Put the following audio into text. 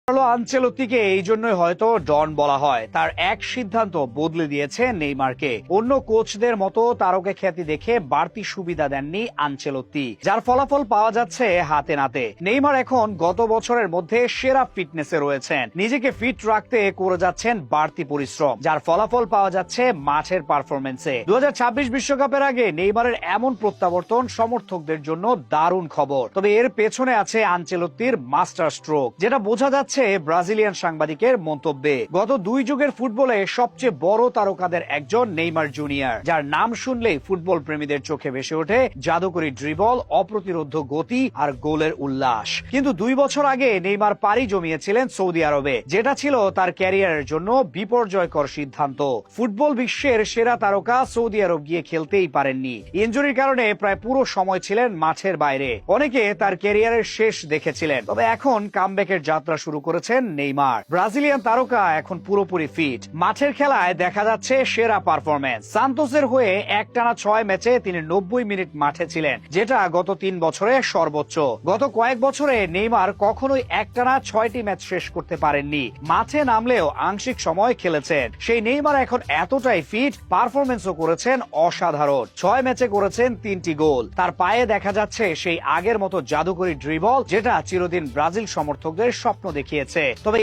Carlo আনচেলত্তিকে এই জন্যই হয়তো ডন বলা হয়। তার এক সিদ্ধান্ত বদলে দিয়েছে নেইমারকে। অন্য কোচদের মতো তারকা খ্যাতি দেখে বাড়তি সুবিধা দেননি আনচেলত্তি, যার ফলাফল পাওয়া যাচ্ছে হাতে নাতে। নেইমার এখন গত বছরের মধ্যে সেরা ফিটনেসে রয়েছেন। নিজেকে ফিট রাখতে করে যাচ্ছেন বাড়তি পরিশ্রম, যার ফলাফল পাওয়া যাচ্ছে মাঠের পারফরমেন্সে। 2026 বিশ্বকাপের আগে নেইমারের এমন প্রত্যাবর্তন সমর্থকদের জন্য দারুণ খবর। তবে এর পেছনে আছে আনচেলত্তির মাস্টার স্ট্রোক, যেটা বোঝা যাচ্ছে ব্রাজিলিয়ান সাংবাদিকের মন্তব্যে। গত 2 যুগের ফুটবলে সবচেয়ে বড় তারকাদের একজন নেইমার জুনিয়র, যার নাম শুনলেই ফুটবল প্রেমীদের চোখে ভেসে ওঠে জাদুকরী ড্রিবল, অপ্রতিরোধ্য গতি আর গোলের উল্লাস। কিন্তু 2 বছর আগে নেইমার পাড়ি জমিয়েছিলেন সৌদি আরবে, যেটা ছিল তার ক্যারিয়ারের জন্য বিপর্যয়কর সিদ্ধান্ত। ফুটবল বিশ্বের সেরা তারকা সৌদি আরব গিয়ে খেলতেই পারেননি। ইনজুরির কারণে প্রায় পুরো সময় ছিলেন মাঠের বাইরে। অনেকে তার ক্যারিয়ারের শেষ দেখেছিলেন। তবে এখন কামব্যাকের যাত্রা শুরু করেছেন নেইমার। ব্রাজিলিয়ান তারকা এখন পুরোপুরি ফিট। মাঠের খেলায় দেখা যাচ্ছে সেরা পারফরমেন্স। সান্তোসের হয়ে একটানা 6 ম্যাচে তিনি 90 মিনিট মাঠে ছিলেন, যেটা গত 3 বছরে সর্বোচ্চ। গত কয়েক বছরে নেইমার কখনোই একটানা 6টি ম্যাচ শেষ করতে পারেননি। মাঠে নামলেও আংশিক সময় খেলেছেন। সেই নেইমার এখন এতটাই ফিট, পারফরমেন্সও করেছেন অসাধারণ। 6 ম্যাচে করেছেন 3টি গোল। তার পায়ে দেখা যাচ্ছে সেই আগের মতো জাদুকরী ড্রিবল, যেটা চিরদিন ব্রাজিল সমর্থকদের স্বপ্ন দেখিয়েছে। তবে